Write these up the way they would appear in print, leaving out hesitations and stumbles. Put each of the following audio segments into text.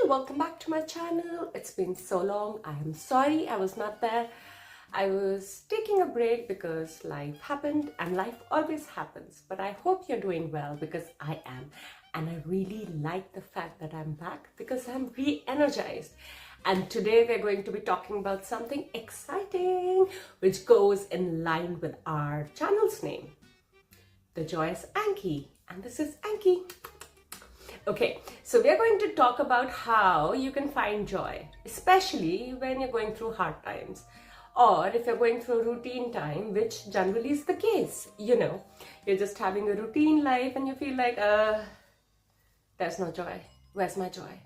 welcome back to my channel. It's been so long. I am sorry I was not there. I was taking a break because life happened and life always happens. But I hope you're doing well because I am. And I really like the fact that I'm back because I'm re-energized. And today we're going to be talking about something exciting which goes in line with our channel's name, the Joyous Anki. And this is Anki. Okay, so we are going to talk about how you can find joy, especially when you're going through hard times or if you're going through a routine time, which generally is the case. You know, you're just having a routine life and you feel like, there's no joy. Where's my joy?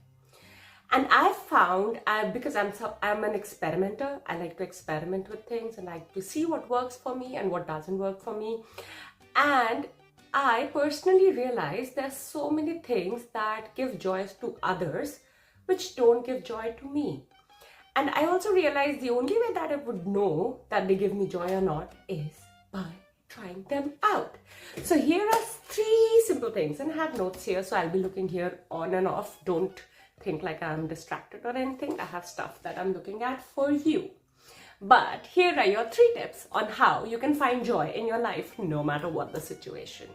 And I found, because I'm an experimenter, I like to experiment with things and like to see what works for me and what doesn't work for me. And I personally realize there's so many things that give joy to others which don't give joy to me. And I also realized the only way that I would know that they give me joy or not is by trying them out. So here are 3 simple things, and I have notes here, so I'll be looking here on and off. Don't think like I'm distracted or anything. I have stuff that I'm looking at for you. But here are your 3 tips on how you can find joy in your life no matter what the situation.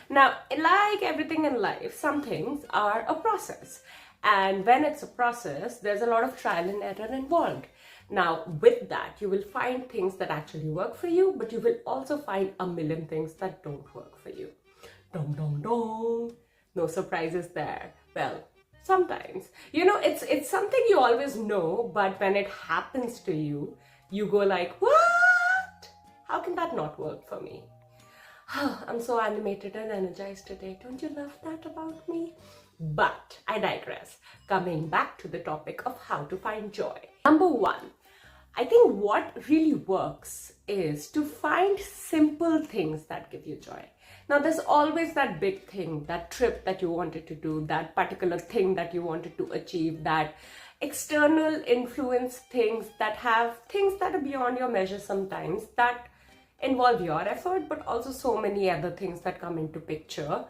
Now, like everything in life, some things are a process. And when it's a process, there's a lot of trial and error involved. Now, with that, you will find things that actually work for you, but you will also find a million things that don't work for you. Dong, dong, dong. No surprises there. Well, sometimes. You know, it's something you always know, but when it happens to you, you go like, what? How can that not work for me? I'm so animated and energized today. Don't you love that about me? But I digress. Coming back to the topic of how to find joy. Number 1, I think what really works is to find simple things that give you joy. Now, there's always that big thing, that trip that you wanted to do, that particular thing that you wanted to achieve, that external influence things that are beyond your measure sometimes, that involve your effort, but also so many other things that come into picture.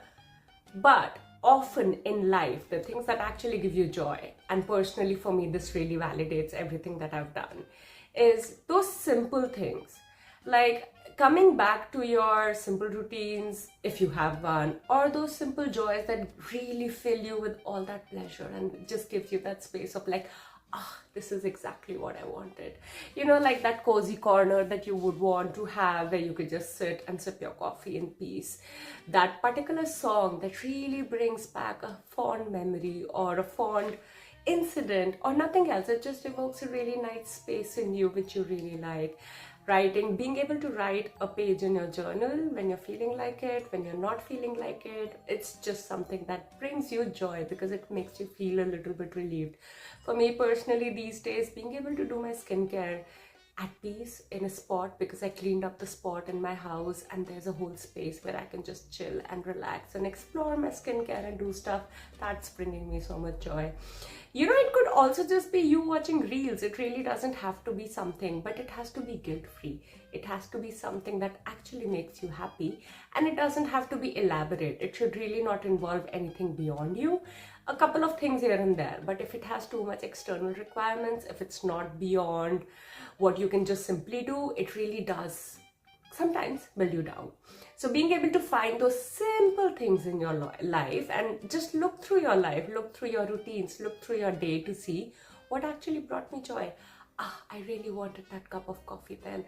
But often in life, the things that actually give you joy, and personally for me, this really validates everything that I've done, is those simple things. Like coming back to your simple routines, if you have one, or those simple joys that really fill you with all that pleasure and just gives you that space of like, this is exactly what I wanted. You know, like that cozy corner that you would want to have where you could just sit and sip your coffee in peace. That particular song that really brings back a fond memory or a fond incident or nothing else. It just evokes a really nice space in you which you really like. Writing, being able to write a page in your journal when you're feeling like it, when you're not feeling like it, it's just something that brings you joy because it makes you feel a little bit relieved. For me personally, these days, being able to do my skincare at peace in a spot, because I cleaned up the spot in my house and there's a whole space where I can just chill and relax and explore my skincare and do stuff, that's bringing me so much joy. You know, it could also just be you watching reels. It really doesn't have to be something, but it has to be guilt-free. It has to be something that actually makes you happy, and it doesn't have to be elaborate. It should really not involve anything beyond you. A couple of things here and there, but if it has too much external requirements, if it's not beyond what you can just simply do, it really does sometimes build you down. So being able to find those simple things in your life and just look through your life, look through your routines, look through your day to see what actually brought me joy. I really wanted that cup of coffee then.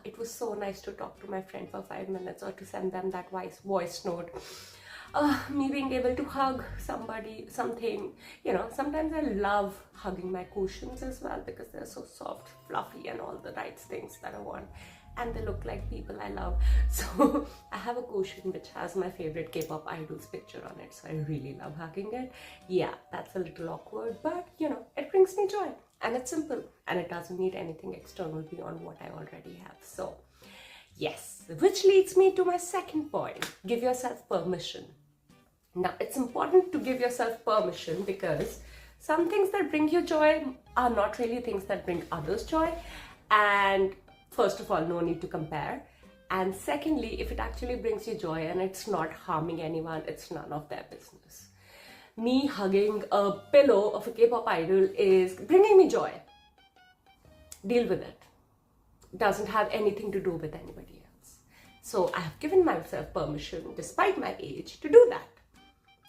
It was so nice to talk to my friend for 5 minutes or to send them that voice note. Me being able to hug somebody, something, you know, sometimes I love hugging my cushions as well because they're so soft, fluffy and all the right things that I want. And they look like people I love. So I have a cushion which has my favorite K-pop idol's picture on it. So I really love hugging it. Yeah, that's a little awkward, but you know, it brings me joy and it's simple and it doesn't need anything external beyond what I already have. So yes, which leads me to my second point. Give yourself permission. Now, it's important to give yourself permission because some things that bring you joy are not really things that bring others joy. And first of all, no need to compare. And secondly, if it actually brings you joy and it's not harming anyone, it's none of their business. me hugging a pillow of a K-pop idol is bringing me joy. Deal with it. Doesn't have anything to do with anybody else. So I have given myself permission, despite my age, to do that.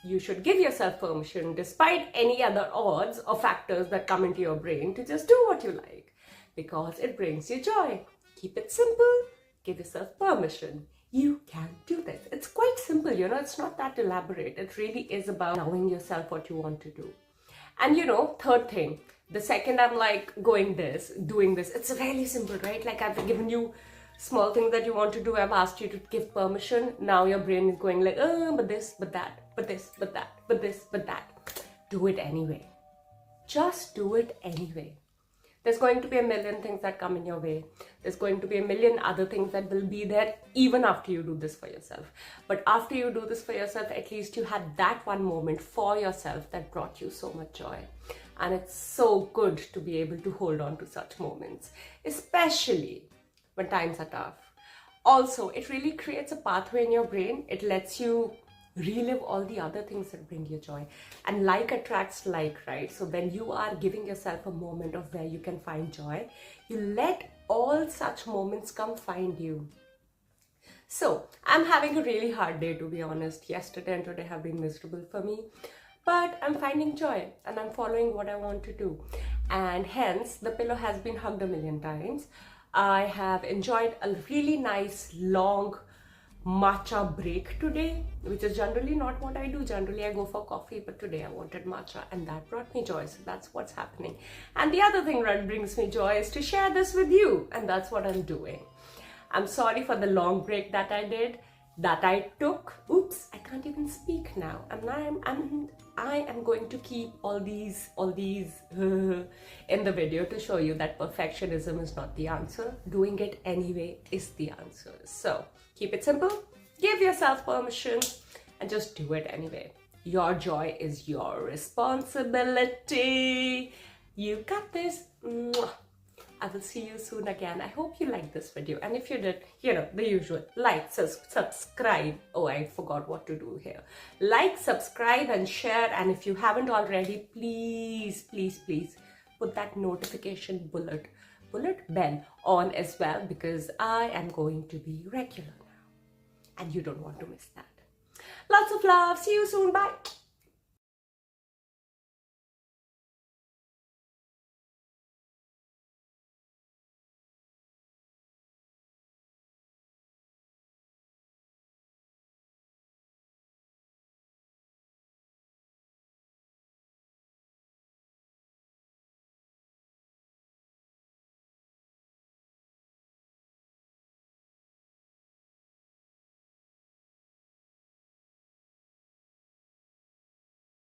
You should give yourself permission, despite any other odds or factors that come into your brain, to just do what you like, because it brings you joy. Keep it simple. Give yourself permission. You can do this. It's quite simple, it's not that elaborate. It really is about knowing yourself what you want to do. And third thing, the second I'm like doing this, it's really simple, right? Like I've given you small things that you want to do. I've asked you to give permission. Now your brain is going like, but this, but that, but this, but that, but this, but that. Do it anyway. Just do it anyway. There's going to be a million things that come in your way. There's going to be a million other things that will be there even after you do this for yourself. But after you do this for yourself, at least you had that one moment for yourself that brought you so much joy. And it's so good to be able to hold on to such moments, especially when times are tough. Also, it really creates a pathway in your brain. It lets you relive all the other things that bring you joy. And like attracts like, right? So when you are giving yourself a moment of where you can find joy, you let all such moments come find you. So I'm having a really hard day, to be honest. Yesterday and today have been miserable for me, but I'm finding joy and I'm following what I want to do. And hence the pillow has been hugged a million times. I have enjoyed a really nice long matcha break today, which is generally not what I do. Generally I go for coffee, but today I wanted matcha and that brought me joy. So that's what's happening. And the other thing that brings me joy is to share this with you, and that's what I'm doing. I'm sorry for the long break that I took. Oops, I can't even speak now. I am going to keep all these in the video to show you that perfectionism is not the answer. Doing it anyway is the answer. So keep it simple, give yourself permission, and just do it anyway. Your joy is your responsibility. You got this. Mwah. I will see you soon again. I hope you liked this video. And if you did, the usual. Like, subscribe. Oh, I forgot what to do here. Like, subscribe, and share. And if you haven't already, please, please, please put that notification bell on as well, because I am going to be regular now. And you don't want to miss that. Lots of love. See you soon. Bye.